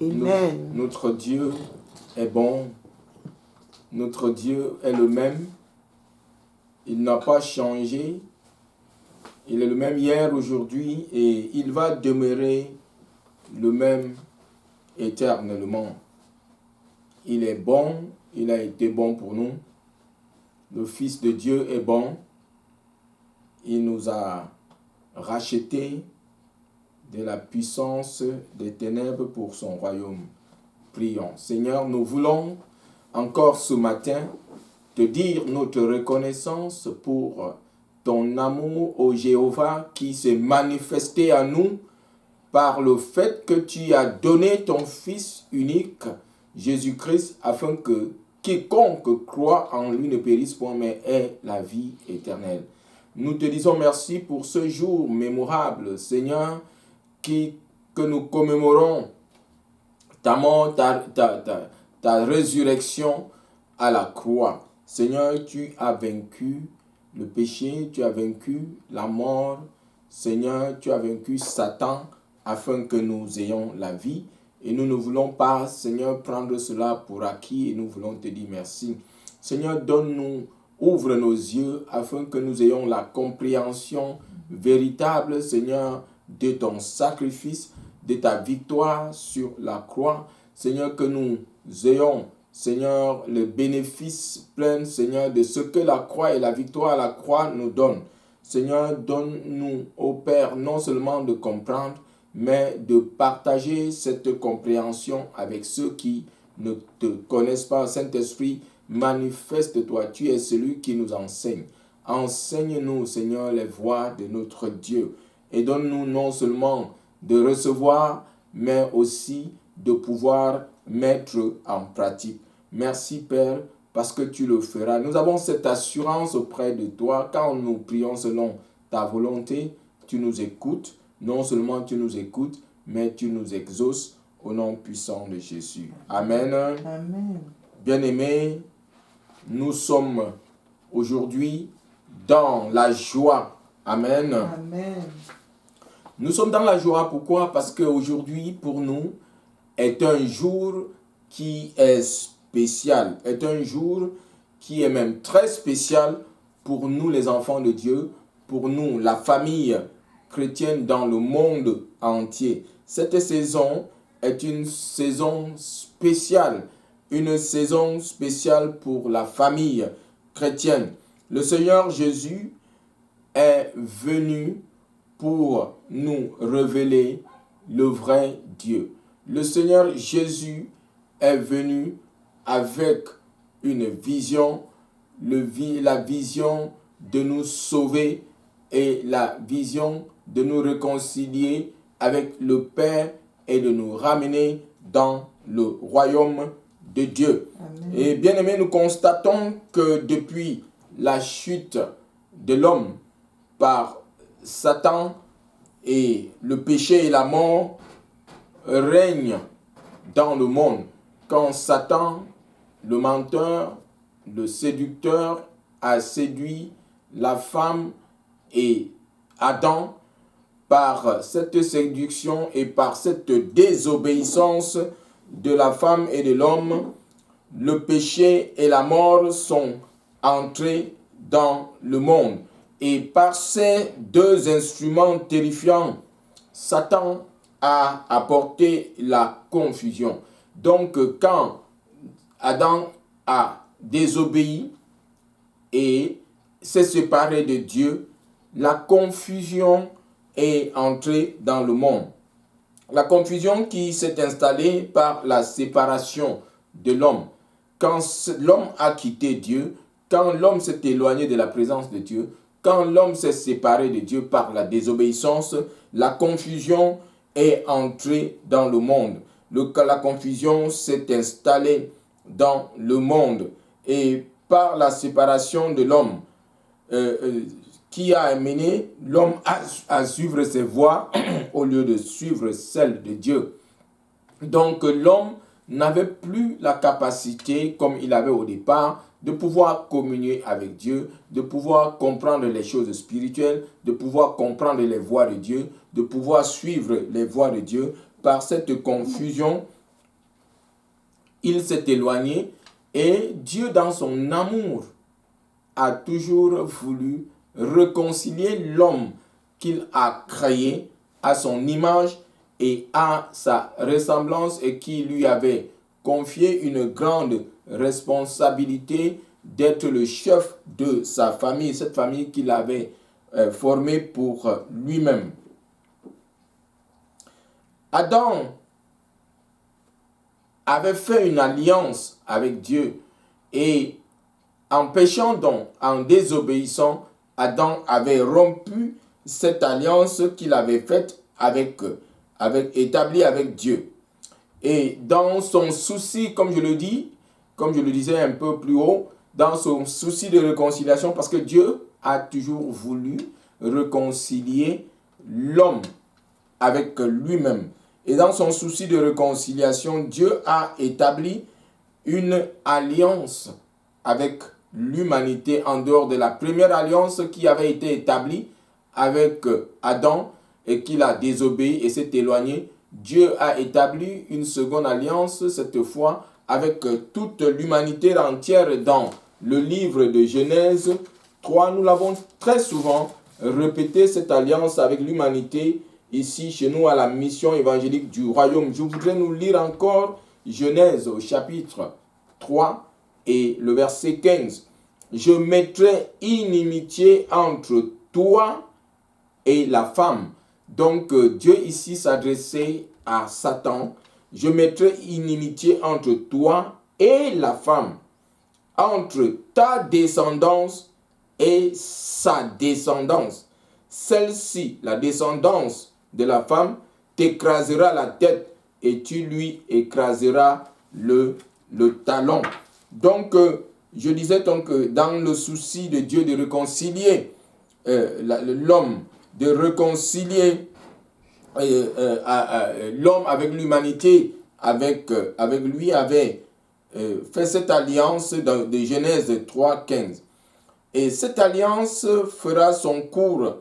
Amen. Notre Dieu est bon. Notre Dieu est le même. Il n'a pas changé. Il est le même hier, aujourd'hui, et il va demeurer le même éternellement. Il est bon, il a été bon pour nous. Le Fils de Dieu est bon. Il nous a rachetés de la puissance des ténèbres pour son royaume. Prions. Seigneur, nous voulons encore ce matin te dire notre reconnaissance pour ton amour au Jéhovah qui s'est manifesté à nous par le fait que tu as donné ton Fils unique, Jésus-Christ, afin que quiconque croit en lui ne périsse point, mais ait la vie éternelle. Nous te disons merci pour ce jour mémorable, Seigneur, que nous commémorons ta mort, ta résurrection à la croix. Seigneur, tu as vaincu le péché, tu as vaincu la mort. Seigneur, tu as vaincu Satan afin que nous ayons la vie. Et nous ne voulons pas, Seigneur, prendre cela pour acquis et nous voulons te dire merci. Seigneur, donne-nous, ouvre nos yeux afin que nous ayons la compréhension véritable, Seigneur, de ton sacrifice, de ta victoire sur la croix. Seigneur, que nous ayons, Seigneur, le bénéfice plein, Seigneur, de ce que la croix et la victoire à la croix nous donnent. Seigneur, donne-nous, ô Père, non seulement de comprendre, mais de partager cette compréhension avec ceux qui ne te connaissent pas. Saint-Esprit, manifeste-toi, tu es celui qui nous enseigne. Enseigne-nous, Seigneur, les voies de notre Dieu. Et donne-nous non seulement de recevoir, mais aussi de pouvoir mettre en pratique. Merci, Père, parce que tu le feras. Nous avons cette assurance auprès de toi. Quand nous prions selon ta volonté, tu nous écoutes. Non seulement tu nous écoutes, mais tu nous exauces au nom puissant de Jésus. Amen. Amen. Bien-aimés, nous sommes aujourd'hui dans la joie. Amen. Amen. Nous sommes dans la joie. Pourquoi? Parce qu'aujourd'hui, pour nous, est un jour qui est spécial. Est un jour qui est même très spécial pour nous, les enfants de Dieu, pour nous, la famille chrétienne dans le monde entier. Cette saison est une saison spéciale. Une saison spéciale pour la famille chrétienne. Le Seigneur Jésus est venu pour nous révéler le vrai Dieu. Le Seigneur Jésus est venu avec une vision, la vision de nous sauver et la vision de nous réconcilier avec le Père et de nous ramener dans le royaume de Dieu. Amen. Et bien aimé, nous constatons que depuis la chute de l'homme par Satan et le péché et la mort règnent dans le monde. Quand Satan, le menteur, le séducteur, a séduit la femme et Adam, par cette séduction et par cette désobéissance de la femme et de l'homme, le péché et la mort sont entrés dans le monde. Et par ces deux instruments terrifiants, Satan a apporté la confusion. Donc, quand Adam a désobéi et s'est séparé de Dieu, la confusion est entrée dans le monde. La confusion qui s'est installée par la séparation de l'homme. Quand l'homme a quitté Dieu, quand l'homme s'est éloigné de la présence de Dieu, quand l'homme s'est séparé de Dieu par la désobéissance, la confusion est entrée dans le monde. La confusion s'est installée dans le monde. Et par la séparation de l'homme, qui a amené l'homme à suivre ses voies au lieu de suivre celles de Dieu. Donc l'homme n'avait plus la capacité, comme il avait au départ, de pouvoir communier avec Dieu, de pouvoir comprendre les choses spirituelles, de pouvoir comprendre les voies de Dieu, de pouvoir suivre les voies de Dieu. Par cette confusion, il s'est éloigné et Dieu, dans son amour, a toujours voulu réconcilier l'homme qu'il a créé à son image et à sa ressemblance et qui lui avait confié une grande responsabilité d'être le chef de sa famille, cette famille qu'il avait formée pour lui-même. Adam avait fait une alliance avec Dieu et en péchant donc, en désobéissant, Adam avait rompu cette alliance qu'il avait faite établie avec Dieu. Et dans son souci, comme je le disais un peu plus haut, dans son souci de réconciliation, parce que Dieu a toujours voulu réconcilier l'homme avec lui-même. Et dans son souci de réconciliation, Dieu a établi une alliance avec l'humanité en dehors de la première alliance qui avait été établie avec Adam et qu'il a désobéi et s'est éloigné. Dieu a établi une seconde alliance, cette fois avec toute l'humanité entière dans le livre de Genèse 3. Nous l'avons très souvent répété, cette alliance avec l'humanité, ici chez nous à la mission évangélique du royaume. Je voudrais nous lire encore Genèse au chapitre 3 et le verset 15. Je mettrai inimitié entre toi et la femme. Donc Dieu ici s'adressait à Satan. Je mettrai inimitié entre toi et la femme, entre ta descendance et sa descendance. Celle-ci, la descendance de la femme, t'écrasera la tête et tu lui écraseras le talon. Donc, je disais donc dans le souci de Dieu de réconcilier l'homme, de réconcilier l'homme avec l'humanité, avec lui, avait fait cette alliance de Genèse 3, 15. Et cette alliance fera son cours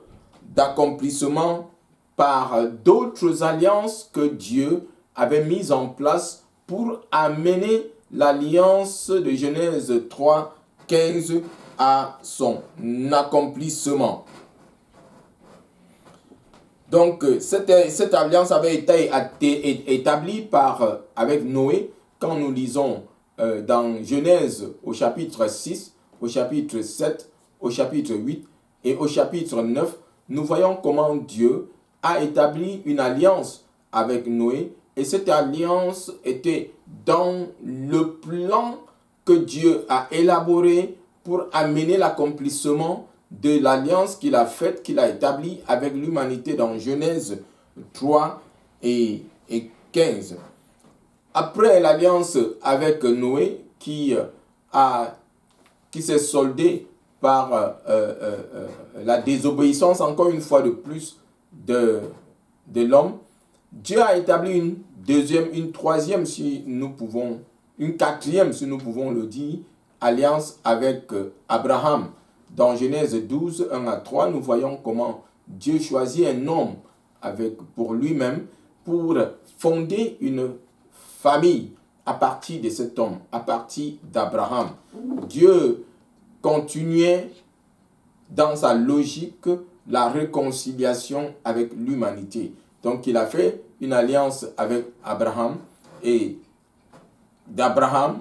d'accomplissement par d'autres alliances que Dieu avait mises en place pour amener l'alliance de Genèse 3, 15 à son accomplissement. Donc, cette alliance avait été établie avec Noé. Quand nous lisons dans Genèse au chapitre 6, au chapitre 7, au chapitre 8 et au chapitre 9, nous voyons comment Dieu a établi une alliance avec Noé. Et cette alliance était dans le plan que Dieu a élaboré pour amener l'accomplissement de l'alliance qu'il a faite, qu'il a établie avec l'humanité dans Genèse 3 et 15. Après l'alliance avec Noé qui s'est soldée par la désobéissance, encore une fois de plus, de l'homme, Dieu a établi une troisième, une quatrième, si nous pouvons le dire, alliance avec Abraham. Dans Genèse 12, 1 à 3, nous voyons comment Dieu choisit un homme pour lui-même pour fonder une famille à partir de cet homme, à partir d'Abraham. Dieu continuait dans sa logique la réconciliation avec l'humanité. Donc il a fait une alliance avec Abraham et d'Abraham,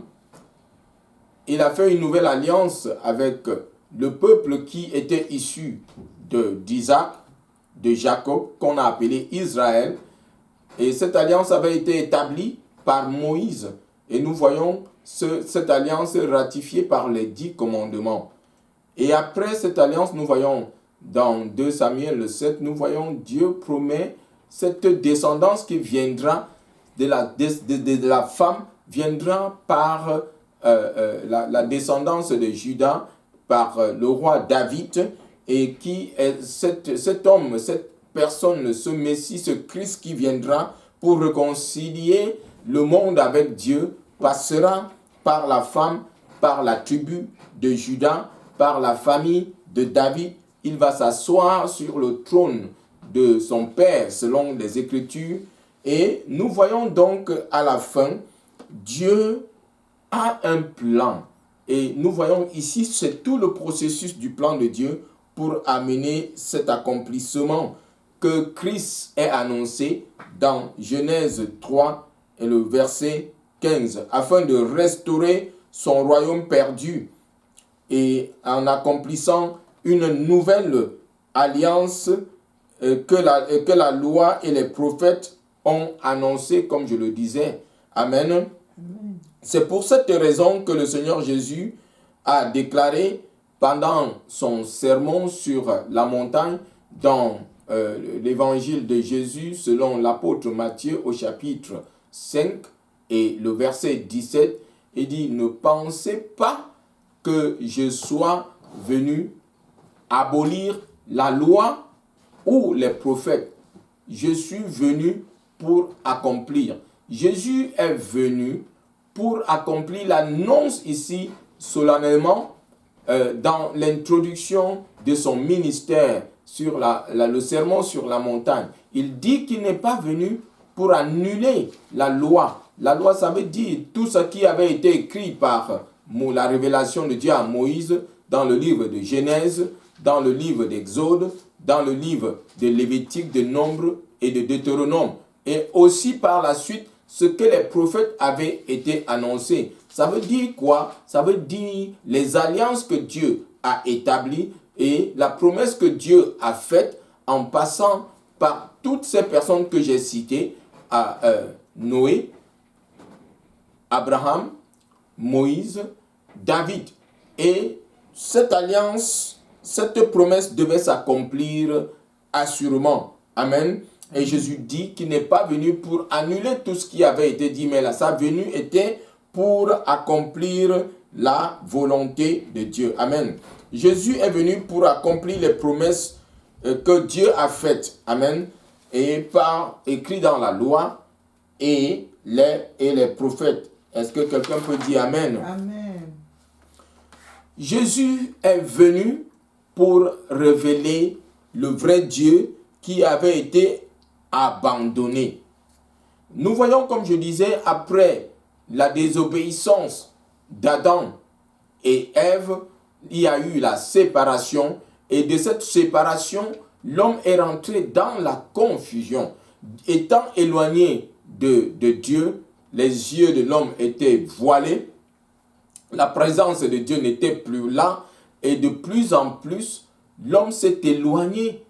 il a fait une nouvelle alliance avec le peuple qui était issu d'Isaac, de Jacob, qu'on a appelé Israël. Et cette alliance avait été établie par Moïse. Et nous voyons cette alliance ratifiée par les 10 commandements. Et après cette alliance, nous voyons dans 2 Samuel 7, nous voyons Dieu promet cette descendance qui viendra de la femme, viendra par la descendance de Juda, par le roi David, et qui est cet homme, cette personne, ce Messie, ce Christ qui viendra pour réconcilier le monde avec Dieu, passera par la femme, par la tribu de Juda, par la famille de David. Il va s'asseoir sur le trône de son père selon les Écritures. Et nous voyons donc à la fin Dieu a un plan. Et nous voyons ici, c'est tout le processus du plan de Dieu pour amener cet accomplissement que Christ est annoncé dans Genèse 3 et le verset 15, afin de restaurer son royaume perdu et en accomplissant une nouvelle alliance que la loi et les prophètes ont annoncé, comme je le disais. Amen. Amen. C'est pour cette raison que le Seigneur Jésus a déclaré pendant son sermon sur la montagne dans l'évangile de Jésus selon l'apôtre Matthieu au chapitre 5 et le verset 17, il dit « Ne pensez pas que je sois venu abolir la loi ou les prophètes. Je suis venu pour accomplir. » Jésus est venu pour accomplir l'annonce ici solennellement dans l'introduction de son ministère sur le sermon sur la montagne. Il dit qu'il n'est pas venu pour annuler la loi. La loi, ça veut dire tout ce qui avait été écrit par la révélation de Dieu à Moïse dans le livre de Genèse, dans le livre d'Exode, dans le livre de Lévitique, de Nombre et de Deutéronome. Et aussi par la suite, ce que les prophètes avaient été annoncés. Ça veut dire quoi? Ça veut dire les alliances que Dieu a établies et la promesse que Dieu a faite en passant par toutes ces personnes que j'ai citées, à Noé, Abraham, Moïse, David. Et cette alliance, cette promesse devait s'accomplir assurément. Amen. Et Jésus dit qu'il n'est pas venu pour annuler tout ce qui avait été dit, mais là, sa venue était pour accomplir la volonté de Dieu. Amen. Jésus est venu pour accomplir les promesses que Dieu a faites. Amen. Et par écrit dans la loi et les prophètes. Est-ce que quelqu'un peut dire Amen? Amen. Jésus est venu pour révéler le vrai Dieu qui avait été abandonné. Nous voyons, comme je disais, après la désobéissance d'Adam et Ève, il y a eu la séparation. Et de cette séparation, l'homme est rentré dans la confusion. Étant éloigné de Dieu, les yeux de l'homme étaient voilés. La présence de Dieu n'était plus là. Et de plus en plus, l'homme s'est éloigné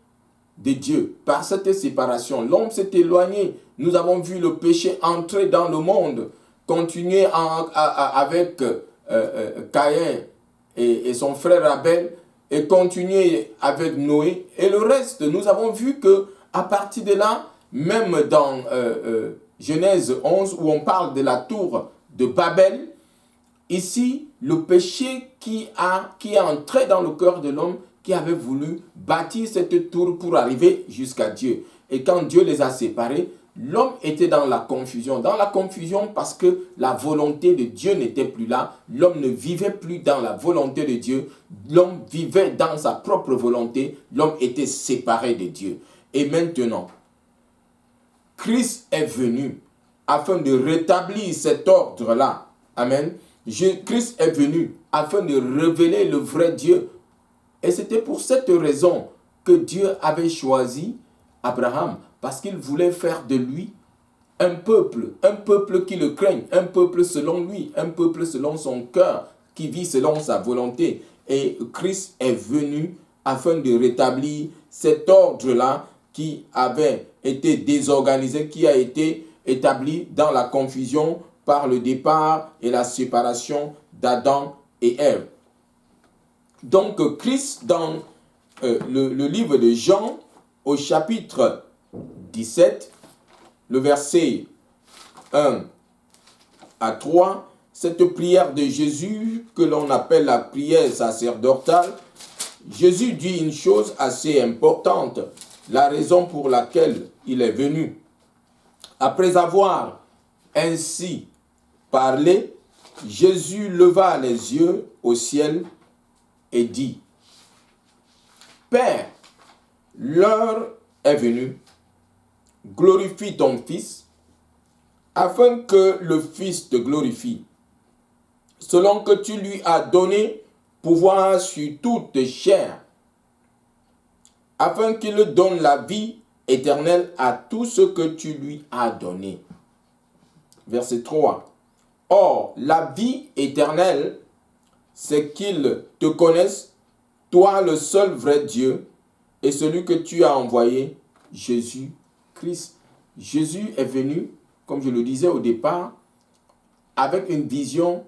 de Dieu par cette séparation. L'homme s'est éloigné. Nous avons vu le péché entrer dans le monde, continuer avec Caïn et son frère Abel, et continuer avec Noé et le reste. Nous avons vu que à partir de là, même dans Genèse 11, où on parle de la tour de Babel, ici, le péché qui est entré dans le cœur de l'homme, qui avait voulu bâtir cette tour pour arriver jusqu'à Dieu. Et quand Dieu les a séparés, l'homme était dans la confusion. Dans la confusion parce que la volonté de Dieu n'était plus là. L'homme ne vivait plus dans la volonté de Dieu. L'homme vivait dans sa propre volonté. L'homme était séparé de Dieu. Et maintenant, Christ est venu afin de rétablir cet ordre-là. Amen. Christ est venu afin de révéler le vrai Dieu. Et c'était pour cette raison que Dieu avait choisi Abraham, parce qu'il voulait faire de lui un peuple qui le craigne, un peuple selon lui, un peuple selon son cœur, qui vit selon sa volonté. Et Christ est venu afin de rétablir cet ordre-là qui avait été désorganisé, qui a été établi dans la confusion par le départ et la séparation d'Adam et Ève. Donc Christ, dans le livre de Jean, au chapitre 17, le verset 1 à 3, cette prière de Jésus que l'on appelle la prière sacerdotale, Jésus dit une chose assez importante, la raison pour laquelle il est venu. Après avoir ainsi parlé, Jésus leva les yeux au ciel et dit, « Père, l'heure est venue, glorifie ton Fils, afin que le Fils te glorifie, selon que tu lui as donné pouvoir sur toute chair, afin qu'il donne la vie éternelle à tout ce que tu lui as donné. Verset 3. Or, la vie éternelle, c'est qu'ils te connaissent, toi le seul vrai Dieu, et celui que tu as envoyé, Jésus-Christ. Jésus est venu, comme je le disais au départ, avec une vision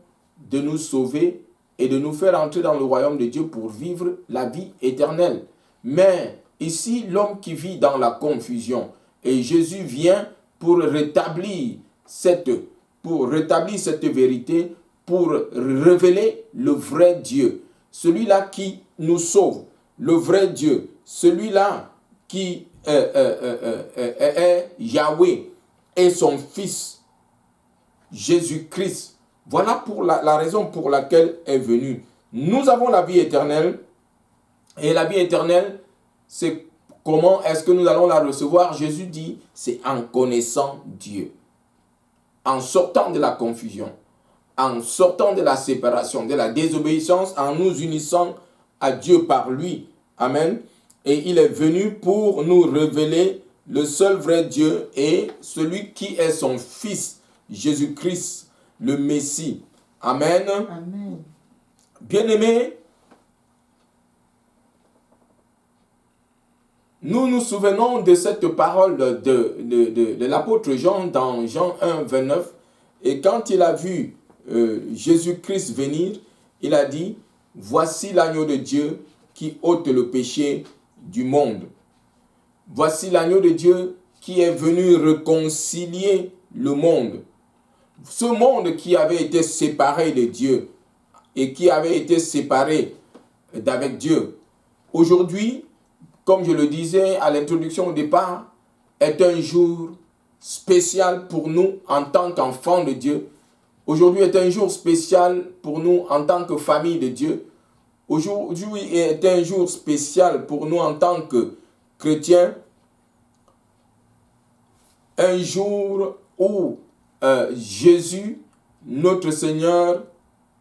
de nous sauver et de nous faire entrer dans le royaume de Dieu pour vivre la vie éternelle. Mais ici, l'homme qui vit dans la confusion, et Jésus vient pour rétablir cette vérité, pour révéler le vrai Dieu, celui-là qui nous sauve, le vrai Dieu, celui-là qui est Yahweh et son Fils, Jésus-Christ. Voilà pour la raison pour laquelle est venu. Nous avons la vie éternelle, et la vie éternelle, c'est comment est-ce que nous allons la recevoir? Jésus dit, c'est en connaissant Dieu, en sortant de la confusion, en sortant de la séparation, de la désobéissance, en nous unissant à Dieu par lui. Amen. Et il est venu pour nous révéler le seul vrai Dieu et celui qui est son Fils, Jésus-Christ, le Messie. Amen. Amen. Bien-aimés, nous nous souvenons de cette parole de l'apôtre Jean dans Jean 1, 29. Et quand il a vu Jésus-Christ venir, il a dit, « Voici l'agneau de Dieu qui ôte le péché du monde. Voici l'agneau de Dieu qui est venu réconcilier le monde. » Ce monde qui avait été séparé de Dieu et qui avait été séparé d'avec Dieu, aujourd'hui, comme je le disais à l'introduction au départ, est un jour spécial pour nous en tant qu'enfants de Dieu. Aujourd'hui est un jour spécial pour nous en tant que famille de Dieu. Aujourd'hui est un jour spécial pour nous en tant que chrétiens. Un jour où Jésus, notre Seigneur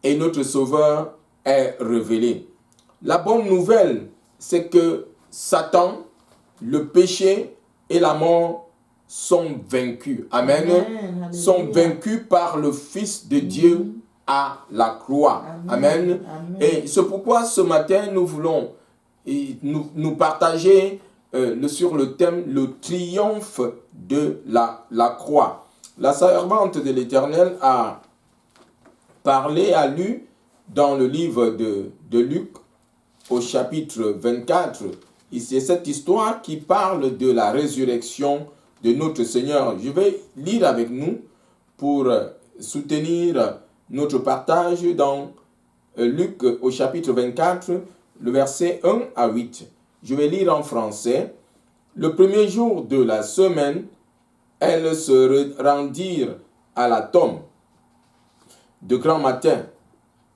et notre Sauveur, est révélé. La bonne nouvelle, c'est que Satan, le péché et la mort sont vaincus. Amen. Amen. Sont vaincus par le Fils de Dieu à la croix. Amen. Amen. Et c'est pourquoi ce matin, nous voulons nous partager sur le thème, le triomphe de la croix. La servante de l'Éternel a parlé, a lu dans le livre de Luc au chapitre 24. C'est cette histoire qui parle de la résurrection de notre Seigneur. Je vais lire avec nous pour soutenir notre partage dans Luc au chapitre 24, le verset 1 à 8. Je vais lire en français. Le premier jour de la semaine, elles se rendirent à la tombe de grand matin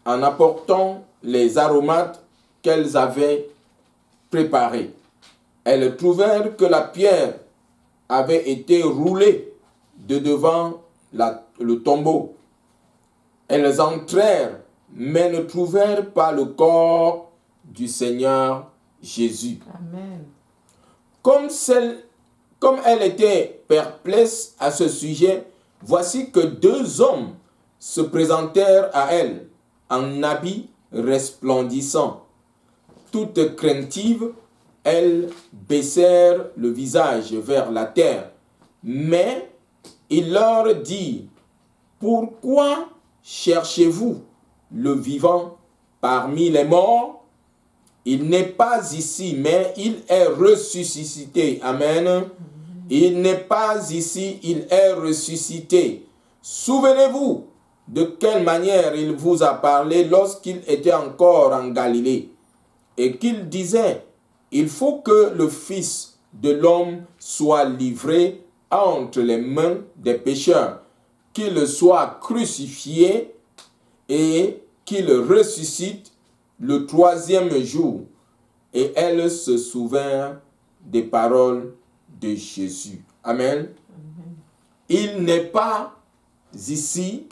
en apportant les aromates qu'elles avaient préparés. Elles trouvèrent que la pierre avait été roulée de devant le tombeau. Elles entrèrent, mais ne trouvèrent pas le corps du Seigneur Jésus. Amen. Comme elle était perplexe à ce sujet, voici que deux hommes se présentèrent à elle en habits resplendissants. Toutes craintives, elles baissèrent le visage vers la terre. Mais il leur dit, « Pourquoi cherchez-vous le vivant parmi les morts? Il n'est pas ici, mais il est ressuscité. » Amen. Il n'est pas ici, il est ressuscité. Souvenez-vous de quelle manière il vous a parlé lorsqu'il était encore en Galilée et qu'il disait, il faut que le Fils de l'homme soit livré entre les mains des pécheurs, qu'il soit crucifié et qu'il ressuscite le troisième jour. Et elle se souvint des paroles de Jésus. Amen. Il n'est pas ici,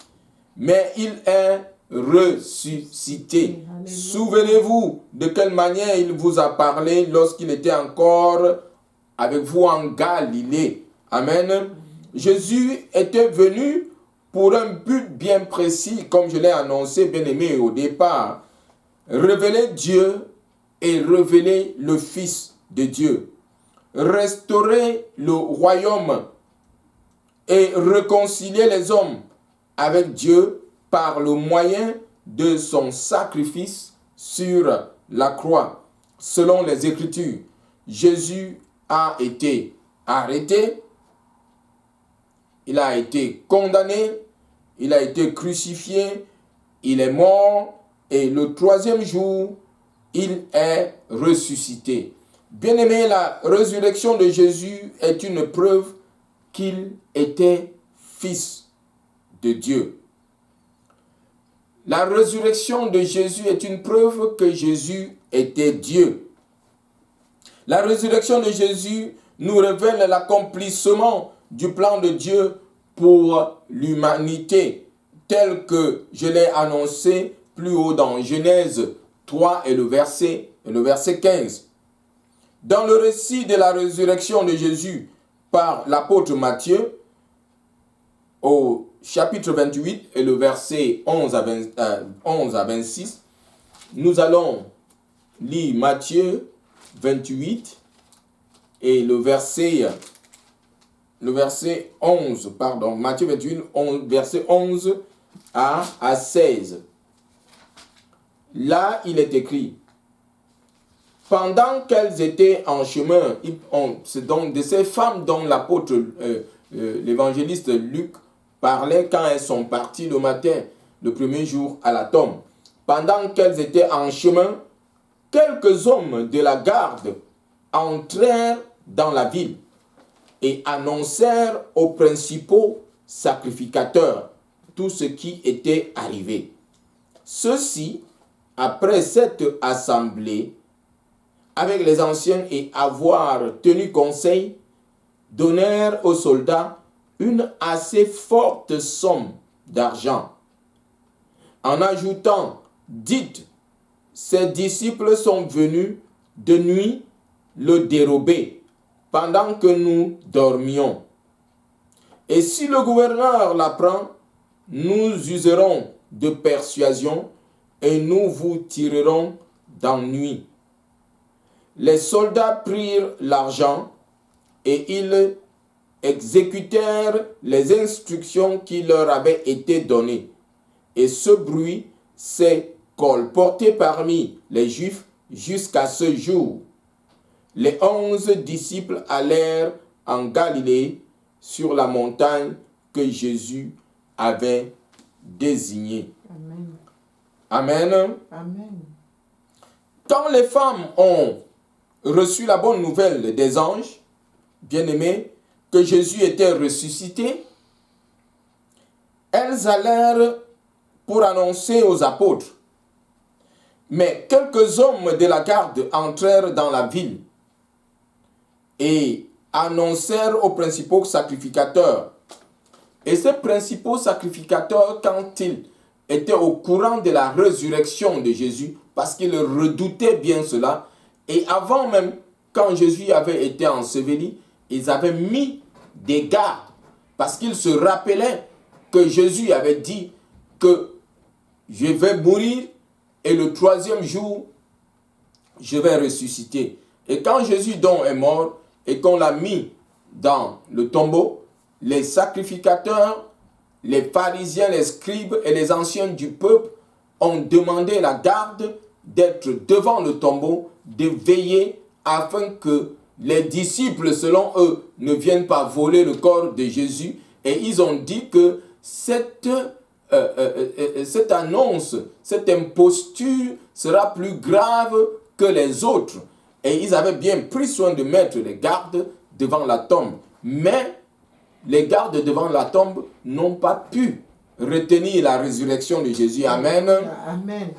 mais il est ressuscité. Souvenez-vous de quelle manière il vous a parlé lorsqu'il était encore avec vous en Galilée. Amen. Jésus était venu pour un but bien précis, comme je l'ai annoncé, bien aimé, au départ. Révéler Dieu et révéler le Fils de Dieu. Restaurer le royaume et réconcilier les hommes avec Dieu par le moyen de son sacrifice sur la croix. Selon les Écritures, Jésus a été arrêté, il a été condamné, il a été crucifié, il est mort et le troisième jour, il est ressuscité. Bien-aimé, la résurrection de Jésus est une preuve qu'il était fils de Dieu. La résurrection de Jésus est une preuve que Jésus était Dieu. La résurrection de Jésus nous révèle l'accomplissement du plan de Dieu pour l'humanité, tel que je l'ai annoncé plus haut dans Genèse 3 et le verset 15. Dans le récit de la résurrection de Jésus par l'apôtre Matthieu, au chapitre 28 et le verset 11 à 26, nous allons lire Matthieu 28 et le verset 11, Matthieu 28, verset 11 à 16. Là, il est écrit: pendant qu'elles étaient en chemin, c'est donc de ces femmes dont l'apôtre, l'évangéliste Luc parlait quand elles sont parties le matin, le premier jour à la tombe. Pendant qu'elles étaient en chemin, quelques hommes de la garde entrèrent dans la ville et annoncèrent aux principaux sacrificateurs tout ce qui était arrivé. Ceux-ci, après cette assemblée, avec les anciens et avoir tenu conseil, donnèrent aux soldats une assez forte somme d'argent, en ajoutant: dites, ces disciples sont venus de nuit le dérober, pendant que nous dormions. Et si le gouverneur l'apprend, nous userons de persuasion et nous vous tirerons d'ennui. Les soldats prirent l'argent et ils exécutèrent les instructions qui leur avaient été données. Et ce bruit s'est colporté parmi les Juifs jusqu'à ce jour. Les 11 disciples allèrent en Galilée sur la montagne que Jésus avait désignée. Amen. Amen. Amen. Quand les femmes ont reçu la bonne nouvelle des anges, bien-aimés, que Jésus était ressuscité, elles allèrent pour annoncer aux apôtres. Mais quelques hommes de la garde entrèrent dans la ville et annoncèrent aux principaux sacrificateurs. Et ces principaux sacrificateurs, quand ils étaient au courant de la résurrection de Jésus, parce qu'ils redoutaient bien cela, et avant même, quand Jésus avait été enseveli, ils avaient mis des gardes, parce qu'ils se rappelaient que Jésus avait dit que je vais mourir et le troisième jour, je vais ressusciter. Et quand Jésus donc est mort et qu'on l'a mis dans le tombeau, les sacrificateurs, les pharisiens, les scribes et les anciens du peuple ont demandé la garde d'être devant le tombeau, de veiller afin que les disciples, selon eux, ne viennent pas voler le corps de Jésus. Et ils ont dit que cette annonce, cette imposture sera plus grave que les autres. Et ils avaient bien pris soin de mettre les gardes devant la tombe. Mais les gardes devant la tombe n'ont pas pu retenir la résurrection de Jésus. Amen. Amen.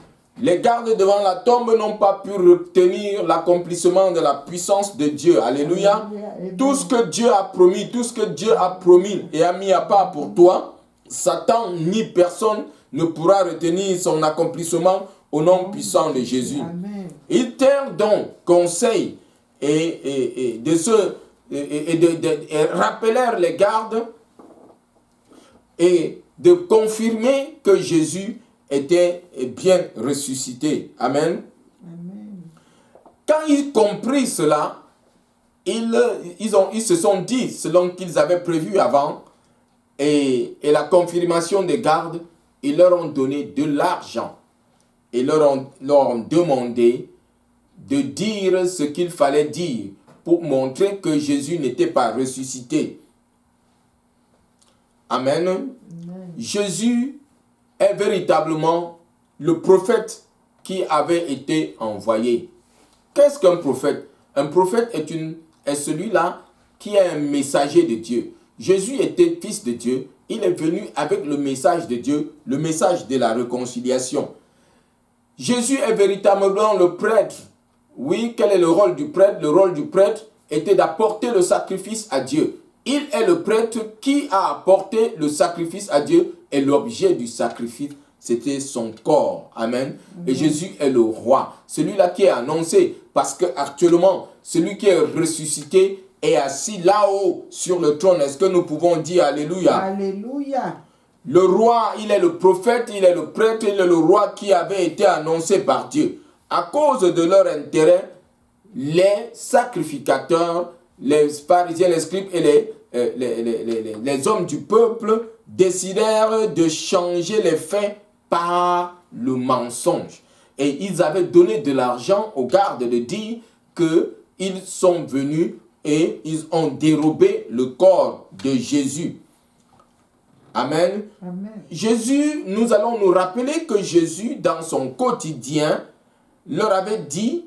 Les gardes devant la tombe n'ont pas pu retenir l'accomplissement de la puissance de Dieu. Alléluia. Amen. Tout ce que Dieu a promis, tout ce que Dieu a promis et a mis à part pour toi, Satan ni personne ne pourra retenir son accomplissement au nom puissant de Jésus. Amen. Ils tinrent donc conseil et rappelèrent les gardes et de confirmer que Jésus était bien ressuscité. Amen. Amen. Quand ils comprirent cela, ils se sont dit, selon qu'ils avaient prévu avant, et la confirmation des gardes, ils leur ont donné de l'argent et leur ont demandé de dire ce qu'il fallait dire pour montrer que Jésus n'était pas ressuscité. Amen. Amen. Jésus est véritablement le prophète qui avait été envoyé. Qu'est-ce qu'un prophète? Un prophète est celui-là qui est un messager de Dieu. Jésus était fils de Dieu. Il est venu avec le message de Dieu, le message de la réconciliation. Jésus est véritablement le prêtre. Oui, quel est le rôle du prêtre? Le rôle du prêtre était d'apporter le sacrifice à Dieu. Il est le prêtre qui a apporté le sacrifice à Dieu et l'objet du sacrifice, c'était son corps. Amen. Et Jésus est le roi. Celui-là qui est annoncé, parce qu'actuellement, celui qui est ressuscité est assis là-haut sur le trône. Est-ce que nous pouvons dire Alléluia? Alléluia. Le roi, il est le prophète, il est le prêtre, il est le roi qui avait été annoncé par Dieu. À cause de leur intérêt, les sacrificateurs, les pharisiens, les scribes et les hommes du peuple décidèrent de changer les faits par le mensonge. Et ils avaient donné de l'argent aux gardes de dire qu'ils sont venus et ils ont dérobé le corps de Jésus. Amen. Amen. Jésus, nous allons nous rappeler que Jésus, dans son quotidien, leur avait dit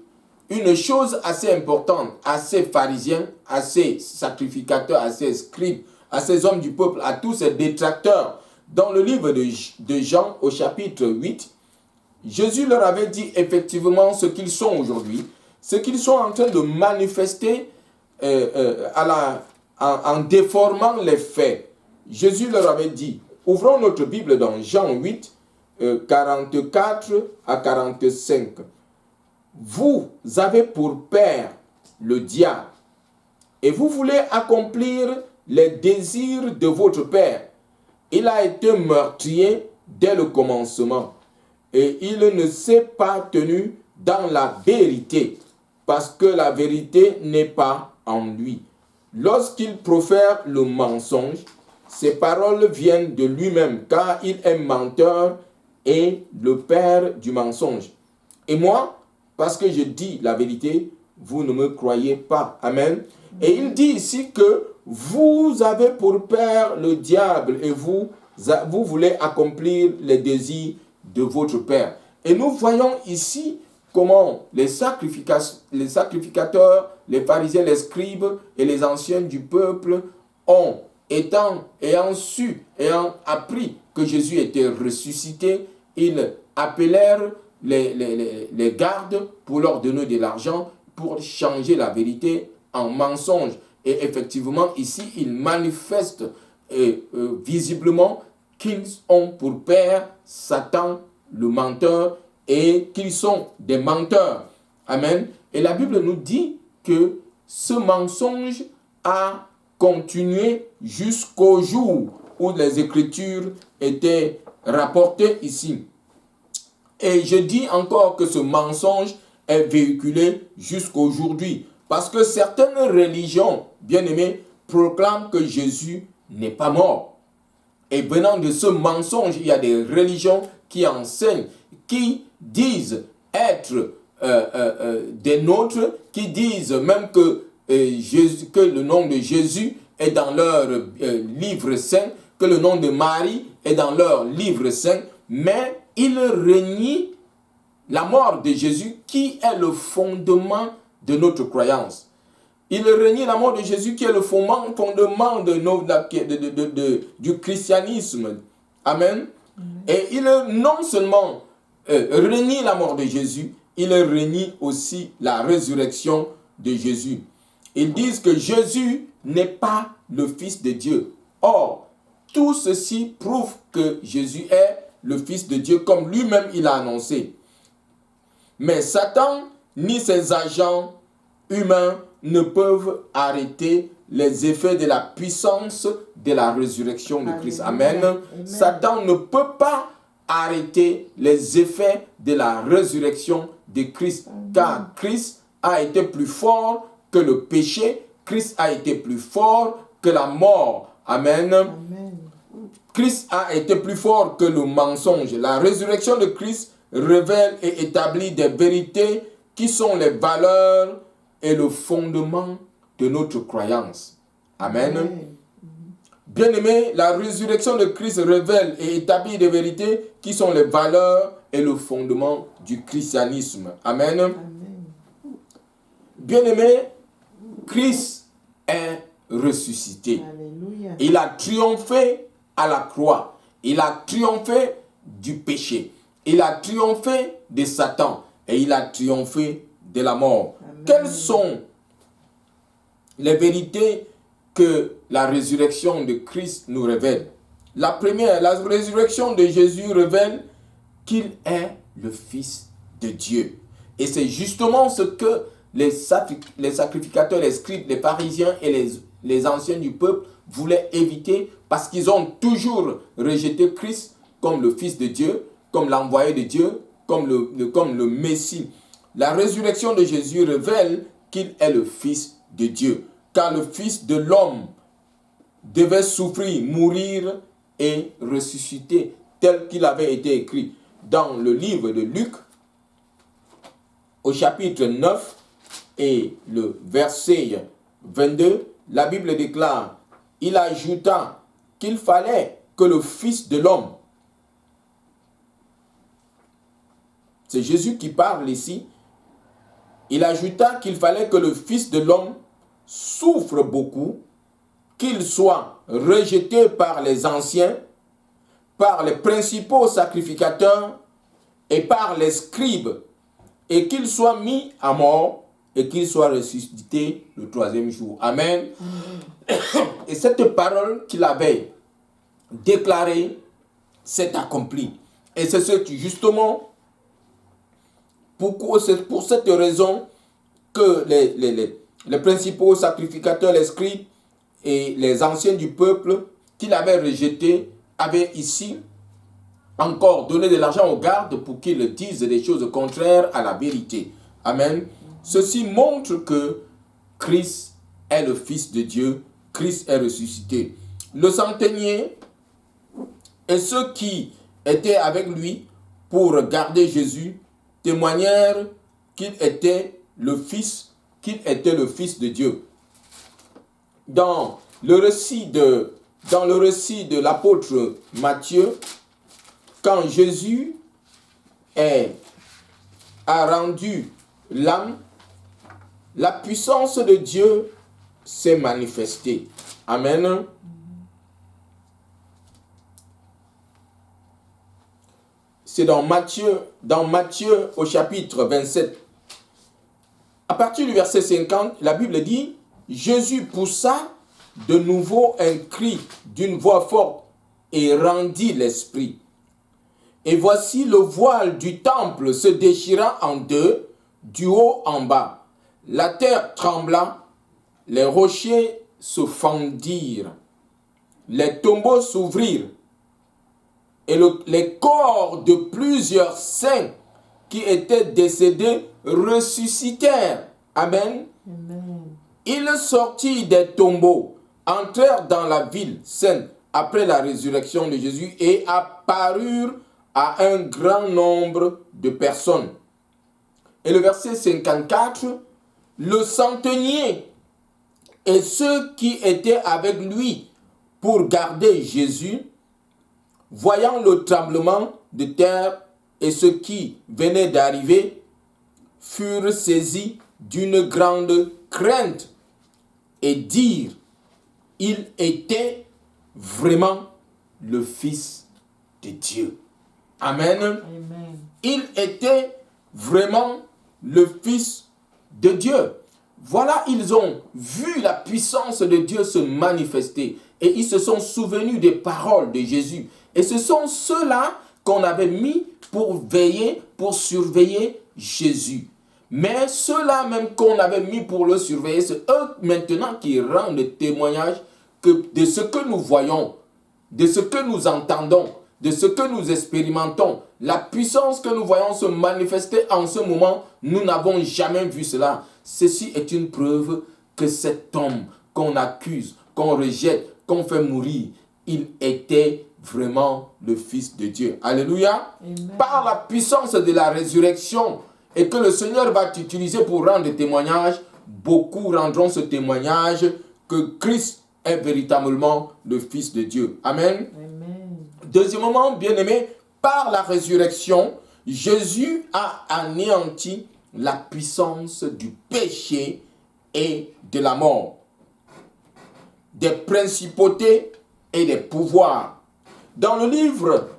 une chose assez importante à ces pharisiens, à ces sacrificateurs, à ces scribes, à ces hommes du peuple, à tous ces détracteurs. Dans le livre de Jean, au chapitre 8, Jésus leur avait dit effectivement ce qu'ils sont aujourd'hui, ce qu'ils sont en train de manifester en déformant les faits. Jésus leur avait dit, ouvrons notre Bible dans Jean 8, 44 à 45. Vous avez pour père le diable et vous voulez accomplir les désirs de votre père. Il a été meurtrier dès le commencement et il ne s'est pas tenu dans la vérité parce que la vérité n'est pas en lui. Lorsqu'il profère le mensonge, ses paroles viennent de lui-même car il est menteur et le père du mensonge. Et moi, parce que je dis la vérité, vous ne me croyez pas. Amen. Et il dit ici que vous avez pour père le diable et vous voulez accomplir les désirs de votre père. Et nous voyons ici comment les sacrificateurs, les pharisiens, les scribes et les anciens du peuple ayant appris que Jésus était ressuscité, ils appelèrent les gardes pour leur donner de l'argent pour changer la vérité en mensonge. Et effectivement, ici, ils manifestent visiblement qu'ils ont pour père Satan, le menteur, et qu'ils sont des menteurs. Amen. Et la Bible nous dit que ce mensonge a continué jusqu'au jour où les Écritures étaient rapportées ici. Et je dis encore que ce mensonge est véhiculé jusqu'aujourd'hui. Parce que certaines religions, bien-aimées, proclament que Jésus n'est pas mort. Et venant de ce mensonge, il y a des religions qui enseignent, qui disent être des nôtres, qui disent même que le nom de Jésus est dans leur livre saint, que le nom de Marie est dans leur livre saint, mais ils renient la mort de Jésus qui est le fondement de notre croyance. Ils renient la mort de Jésus qui est le fondement du christianisme. Amen. Et ils non seulement renient la mort de Jésus, ils renient aussi la résurrection de Jésus. Ils disent que Jésus n'est pas le Fils de Dieu. Or, tout ceci prouve que Jésus est le Fils de Dieu, comme lui-même il a annoncé. Mais Satan ni ses agents humains ne peuvent arrêter les effets de la puissance de la résurrection de Christ. Amen. Amen. Satan ne peut pas arrêter les effets de la résurrection de Christ. Amen. Car Christ a été plus fort que le péché. Christ a été plus fort que la mort. Amen. Amen. Christ a été plus fort que le mensonge. La résurrection de Christ révèle et établit des vérités qui sont les valeurs et le fondement de notre croyance. Amen. Amen. Bien-aimés, la résurrection de Christ révèle et établit des vérités qui sont les valeurs et le fondement du christianisme. Amen. Amen. Bien-aimés, Christ est ressuscité. Alléluia. Il a triomphé à la croix. Il a triomphé du péché. Il a triomphé de Satan. Et il a triomphé de la mort. Amen. Quelles sont les vérités que la résurrection de Christ nous révèle? La première, la résurrection de Jésus révèle qu'il est le Fils de Dieu. Et c'est justement ce que les sacrificateurs, les scribes, les pharisiens et les anciens du peuple voulaient éviter, parce qu'ils ont toujours rejeté Christ comme le Fils de Dieu, comme l'envoyé de Dieu, comme le Messie. La résurrection de Jésus révèle qu'il est le Fils de Dieu, car le Fils de l'homme devait souffrir, mourir et ressusciter, tel qu'il avait été écrit dans le livre de Luc, au chapitre 9 et le verset 22, la Bible déclare, il ajouta qu'il fallait que le Fils de l'homme, c'est Jésus qui parle ici, il ajouta qu'il fallait que le Fils de l'homme souffre beaucoup, qu'il soit rejeté par les anciens, par les principaux sacrificateurs et par les scribes, et qu'il soit mis à mort et qu'il soit ressuscité le troisième jour. Amen. Et cette parole qu'il avait déclarée s'est accomplie. Et c'est ce qui, justement, c'est pour cette raison que les principaux sacrificateurs, les scribes et les anciens du peuple qu'il avait rejetés avaient ici encore donné de l'argent aux gardes pour qu'ils disent des choses contraires à la vérité. Amen. Ceci montre que Christ est le Fils de Dieu, Christ est ressuscité. Le centenier et ceux qui étaient avec lui pour garder Jésus témoignèrent qu'il était le Fils de Dieu. Dans le récit de l'apôtre Matthieu, quand Jésus a rendu l'âme, la puissance de Dieu s'est manifestée. Amen. C'est dans Matthieu au chapitre 27. À partir du verset 50, la Bible dit, Jésus poussa de nouveau un cri d'une voix forte et rendit l'esprit. Et voici le voile du temple se déchira en deux, du haut en bas. La terre trembla, les rochers se fendirent, les tombeaux s'ouvrirent, et les corps de plusieurs saints qui étaient décédés ressuscitèrent. Amen. Amen. Ils sortirent des tombeaux, entrèrent dans la ville sainte après la résurrection de Jésus et apparurent à un grand nombre de personnes. Et le verset 54, le centenier et ceux qui étaient avec lui pour garder Jésus, voyant le tremblement de terre et ce qui venait d'arriver, furent saisis d'une grande crainte et dirent, il était vraiment le Fils de Dieu. Amen. Amen. Il était vraiment le Fils de Dieu. Voilà, ils ont vu la puissance de Dieu se manifester et ils se sont souvenus des paroles de Jésus. Et ce sont ceux-là qu'on avait mis pour veiller, pour surveiller Jésus. Mais ceux-là même qu'on avait mis pour le surveiller, c'est eux maintenant qui rendent témoignage de ce que nous voyons, de ce que nous entendons, de ce que nous expérimentons. La puissance que nous voyons se manifester en ce moment, nous n'avons jamais vu cela. Ceci est une preuve que cet homme qu'on accuse, qu'on rejette, qu'on fait mourir, il était vraiment le Fils de Dieu. Alléluia. Amen. Par la puissance de la résurrection et que le Seigneur va t'utiliser pour rendre témoignage, beaucoup rendront ce témoignage que Christ est véritablement le Fils de Dieu. Amen. Amen. Deuxièmement, bien-aimé, par la résurrection, Jésus a anéanti la puissance du péché et de la mort, des principautés et des pouvoirs. Dans le livre,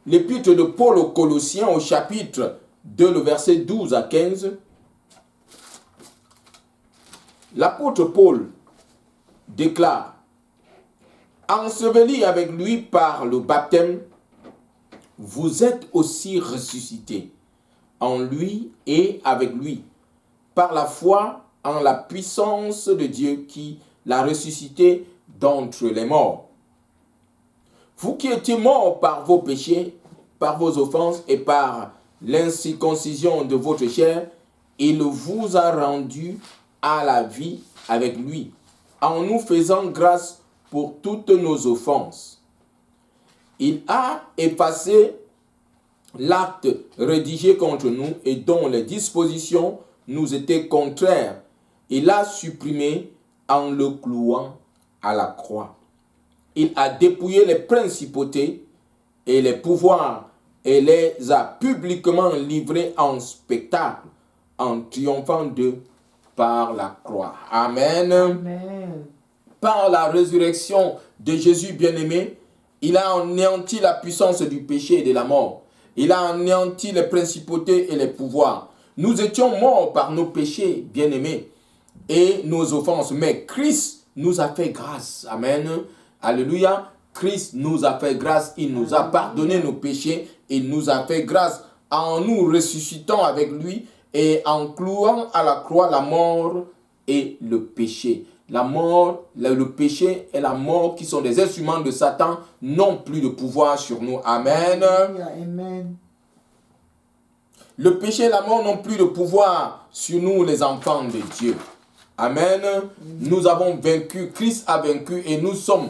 l'épître de Paul aux Colossiens au chapitre 2, le verset 12 à 15, l'apôtre Paul déclare: enseveli avec lui par le baptême, vous êtes aussi ressuscités en lui et avec lui, par la foi en la puissance de Dieu qui l'a ressuscité d'entre les morts. Vous qui étiez morts par vos péchés, par vos offenses et par l'incirconcision de votre chair, il vous a rendus à la vie avec lui, en nous faisant grâce pour toutes nos offenses. Il a effacé l'acte rédigé contre nous et dont les dispositions nous étaient contraires. Il l'a supprimé en le clouant à la croix. Il a dépouillé les principautés et les pouvoirs et les a publiquement livrés en spectacle, en triomphant d'eux par la croix. Amen. Amen. Par la résurrection de Jésus bien-aimé, il a anéanti la puissance du péché et de la mort. Il a anéanti les principautés et les pouvoirs. Nous étions morts par nos péchés, bien-aimés, et nos offenses. Mais Christ nous a fait grâce. Amen. Alléluia. Christ nous a fait grâce. Il nous a pardonné nos péchés. Il nous a fait grâce en nous ressuscitant avec lui et en clouant à la croix la mort et le péché. La mort, le péché et la mort qui sont des instruments de Satan n'ont plus de pouvoir sur nous. Amen. Amen. Le péché et la mort n'ont plus de pouvoir sur nous, les enfants de Dieu. Amen. Nous avons vaincu, Christ a vaincu et nous sommes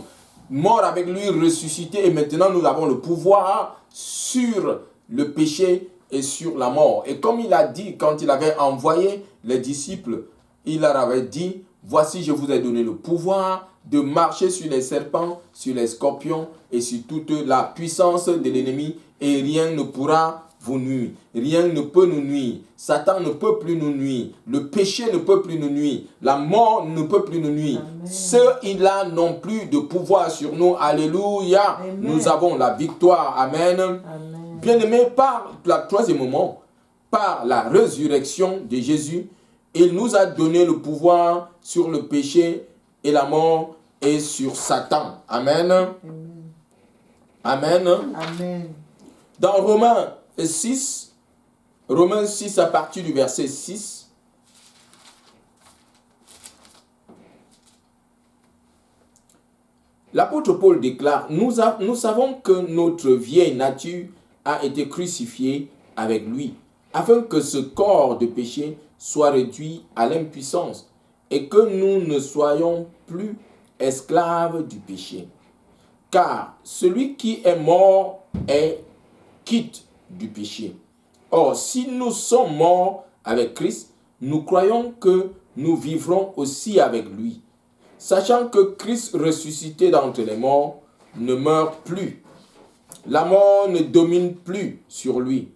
morts avec lui, ressuscités. Et maintenant, nous avons le pouvoir sur le péché et sur la mort. Et comme il a dit, quand il avait envoyé les disciples, il leur avait dit: voici, je vous ai donné le pouvoir de marcher sur les serpents, sur les scorpions et sur toute la puissance de l'ennemi, et rien ne pourra vous nuire. Rien ne peut nous nuire. Satan ne peut plus nous nuire. Le péché ne peut plus nous nuire. La mort ne peut plus nous nuire. Ceux-là n'ont plus de pouvoir sur nous. Alléluia. Amen. Nous avons la victoire. Amen. Amen. Bien-aimés, par le troisième moment, par la résurrection de Jésus, il nous a donné le pouvoir sur le péché et la mort et sur Satan. Amen. Amen. Amen. Dans Romains 6 à partir du verset 6, l'apôtre Paul déclare: nous savons que notre vieille nature a été crucifiée avec lui, afin que ce corps de péché soit réduit à l'impuissance et que nous ne soyons plus esclaves du péché. Car celui qui est mort est quitte du péché. Or, si nous sommes morts avec Christ, nous croyons que nous vivrons aussi avec lui, sachant que Christ ressuscité d'entre les morts ne meurt plus. La mort ne domine plus sur lui,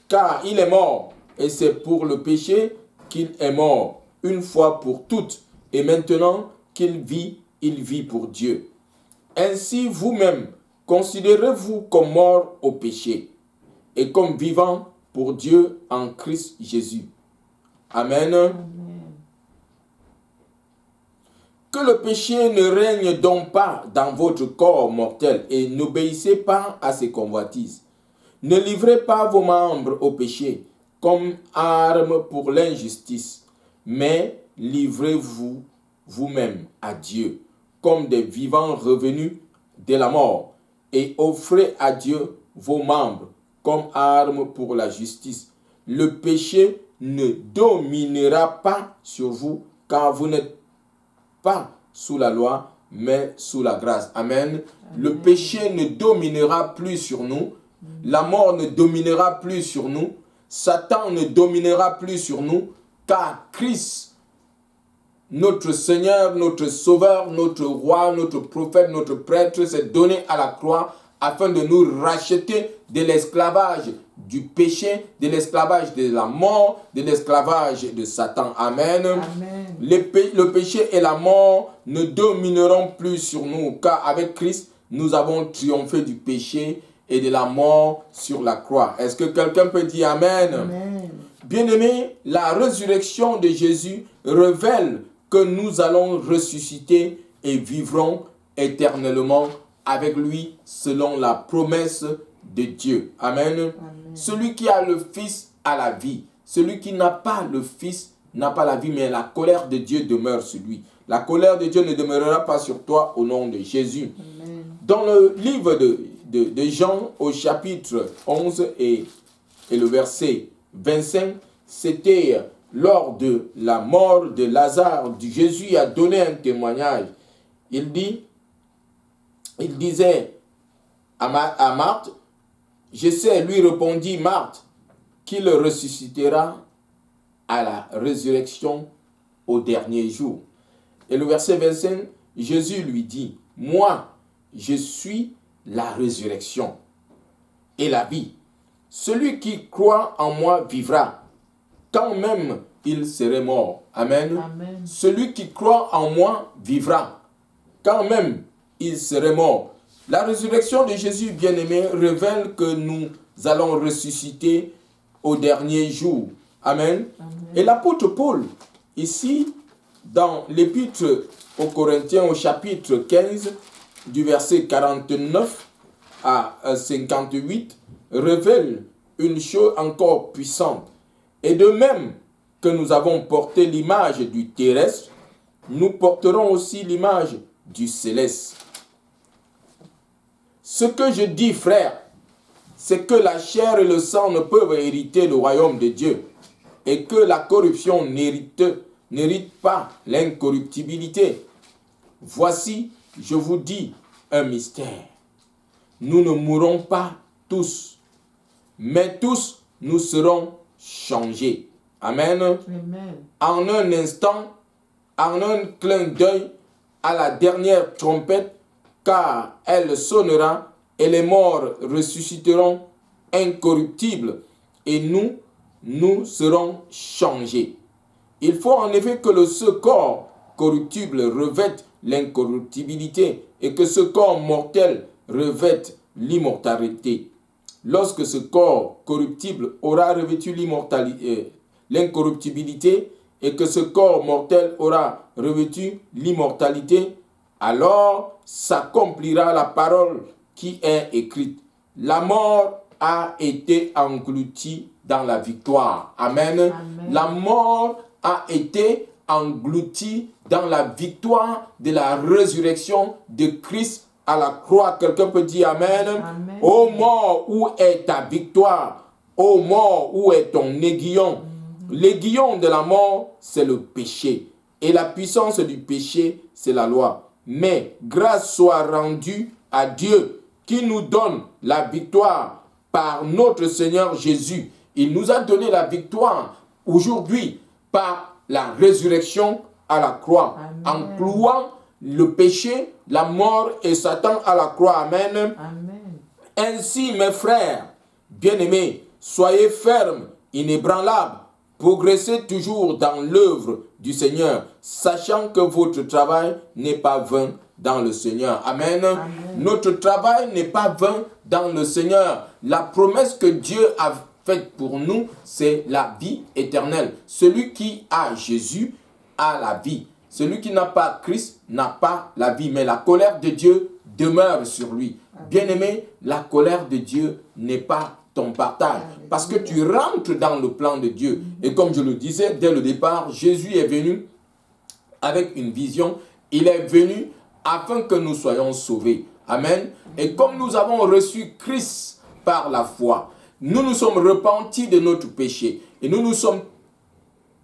car il est mort, et c'est pour le péché qu'il est mort, une fois pour toutes, et maintenant qu'il vit, il vit pour Dieu. Ainsi, vous-même, considérez-vous comme mort au péché, et comme vivant pour Dieu en Christ Jésus. Amen. Amen. Que le péché ne règne donc pas dans votre corps mortel et n'obéissez pas à ses convoitises. Ne livrez pas vos membres au péché comme armes pour l'injustice, mais livrez-vous vous-même à Dieu comme des vivants revenus de la mort et offrez à Dieu vos membres comme armes pour la justice. Le péché ne dominera pas sur vous car vous n'êtes pas sous la loi, mais sous la grâce. Amen. Amen. Le péché ne dominera plus sur nous. La mort ne dominera plus sur nous. Satan ne dominera plus sur nous. Car Christ, notre Seigneur, notre Sauveur, notre Roi, notre prophète, notre prêtre, s'est donné à la croix afin de nous racheter de l'esclavage du péché, de l'esclavage de la mort, de l'esclavage de Satan. Amen. Amen. Le péché et la mort ne domineront plus sur nous, car avec Christ, nous avons triomphé du péché et de la mort sur la croix. Est-ce que quelqu'un peut dire Amen? Amen. Bien-aimés, la résurrection de Jésus révèle que nous allons ressusciter et vivrons éternellement avec lui selon la promesse de Dieu. Amen. Amen. Celui qui a le Fils a la vie. Celui qui n'a pas le Fils n'a pas la vie, mais la colère de Dieu demeure sur lui. La colère de Dieu ne demeurera pas sur toi au nom de Jésus. Amen. Dans le livre de Jean, au chapitre 11 et le verset 25, c'était lors de la mort de Lazare, Jésus a donné un témoignage. Il disait à Marthe, je sais, lui répondit Marthe, qu'il ressuscitera à la résurrection au dernier jour. Et le verset 25, Jésus lui dit, moi, je suis la résurrection et la vie. Celui qui croit en moi vivra, quand même il serait mort. Amen. Amen. Celui qui croit en moi vivra, quand même il serait mort. La résurrection de Jésus, bien-aimé, révèle que nous allons ressusciter au dernier jour. Amen. Amen. Et l'apôtre Paul, ici, dans l'épître aux Corinthiens, au chapitre 15, du verset 49 à 58, révèle une chose encore puissante. Et de même que nous avons porté l'image du terrestre, nous porterons aussi l'image du céleste. Ce que je dis, frère, c'est que la chair et le sang ne peuvent hériter le royaume de Dieu et que la corruption n'hérite pas l'incorruptibilité. Voici, je vous dis un mystère. Nous ne mourrons pas tous, mais tous nous serons changés. Amen. Amen. En un instant, en un clin d'œil, à la dernière trompette, car elle sonnera et les morts ressusciteront incorruptibles et nous serons changés. Il faut en effet que ce corps corruptible revête l'incorruptibilité et que ce corps mortel revête l'immortalité. Lorsque ce corps corruptible aura revêtu l'incorruptibilité et que ce corps mortel aura revêtu l'immortalité, alors s'accomplira la parole qui est écrite. La mort a été engloutie dans la victoire. Amen. Amen. La mort a été engloutie dans la victoire de la résurrection de Christ à la croix. Quelqu'un peut dire Amen. Amen. Ô mort, où est ta victoire? Ô mort, où est ton aiguillon? L'aiguillon de la mort, c'est le péché. Et la puissance du péché, c'est la loi. Mais grâce soit rendue à Dieu qui nous donne la victoire par notre Seigneur Jésus. Il nous a donné la victoire aujourd'hui par la résurrection à la croix. Amen. En clouant le péché, la mort et Satan à la croix. Amen. Amen. Ainsi, mes frères, bien-aimés, soyez fermes, inébranlables, progressez toujours dans l'œuvre du Seigneur, sachant que votre travail n'est pas vain dans le Seigneur. Amen. Amen. Notre travail n'est pas vain dans le Seigneur. La promesse que Dieu a faite pour nous, c'est la vie éternelle. Celui qui a Jésus a la vie. Celui qui n'a pas Christ n'a pas la vie, mais la colère de Dieu demeure sur lui. Bien-aimé, la colère de Dieu n'est pas ton partage, parce que tu rentres dans le plan de Dieu. Et comme je le disais dès le départ, Jésus est venu avec une vision. Il est venu afin que nous soyons sauvés. Amen. Et comme nous avons reçu Christ par la foi, nous nous sommes repentis de notre péché et nous nous sommes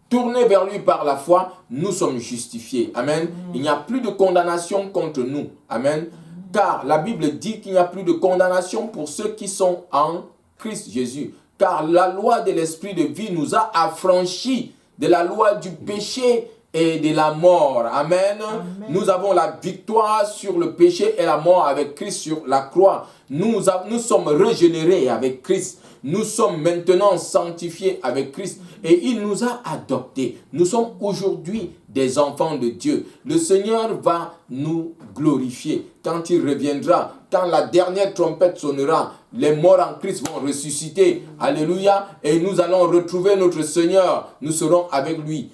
tournés vers lui par la foi, nous sommes justifiés. Amen. Il n'y a plus de condamnation contre nous. Amen. Car la Bible dit qu'il n'y a plus de condamnation pour ceux qui sont en Christ Jésus. Car la loi de l'esprit de vie nous a affranchis de la loi du péché et de la mort. Amen. Amen. Nous avons la victoire sur le péché et la mort avec Christ sur la croix. Nous sommes régénérés avec Christ. Nous sommes maintenant sanctifiés avec Christ et il nous a adoptés. Nous sommes aujourd'hui des enfants de Dieu. Le Seigneur va nous glorifier quand il reviendra. Quand la dernière trompette sonnera, les morts en Christ vont ressusciter. Alléluia. Et nous allons retrouver notre Seigneur. Nous serons avec lui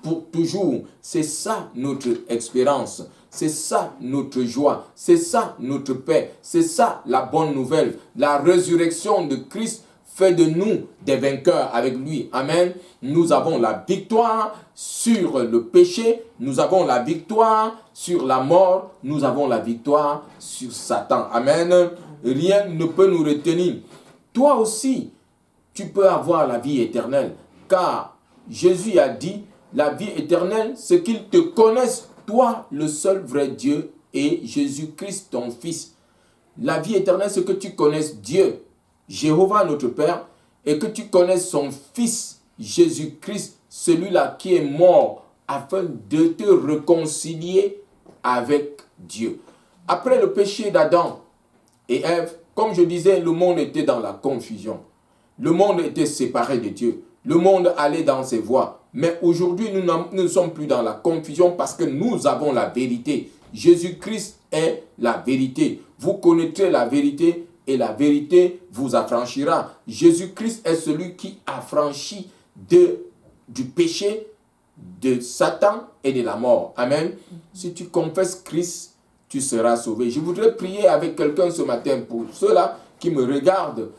pour toujours. C'est ça notre espérance. C'est ça notre joie. C'est ça notre paix. C'est ça la bonne nouvelle. La résurrection de Christ fait de nous des vainqueurs avec lui. Amen. Nous avons la victoire sur le péché. Nous avons la victoire sur la mort. Nous avons la victoire sur Satan. Amen. Rien ne peut nous retenir. Toi aussi, tu peux avoir la vie éternelle. Car Jésus a dit, la vie éternelle, c'est qu'ils te connaissent, toi, le seul vrai Dieu, et Jésus-Christ, ton Fils. La vie éternelle, c'est que tu connaisses Dieu, Jéhovah notre Père, et que tu connaisses son Fils, Jésus-Christ, celui-là qui est mort, afin de te réconcilier avec Dieu. Après le péché d'Adam et Ève, comme je disais, le monde était dans la confusion. Le monde était séparé de Dieu. Le monde allait dans ses voies. Mais aujourd'hui, nous ne sommes plus dans la confusion parce que nous avons la vérité. Jésus-Christ est la vérité. Vous connaîtrez la vérité et la vérité vous affranchira. Jésus-Christ est celui qui affranchit du péché, de Satan et de la mort. Amen. Si tu confesses Christ, tu seras sauvé. Je voudrais prier avec quelqu'un ce matin pour ceux-là qui me regardent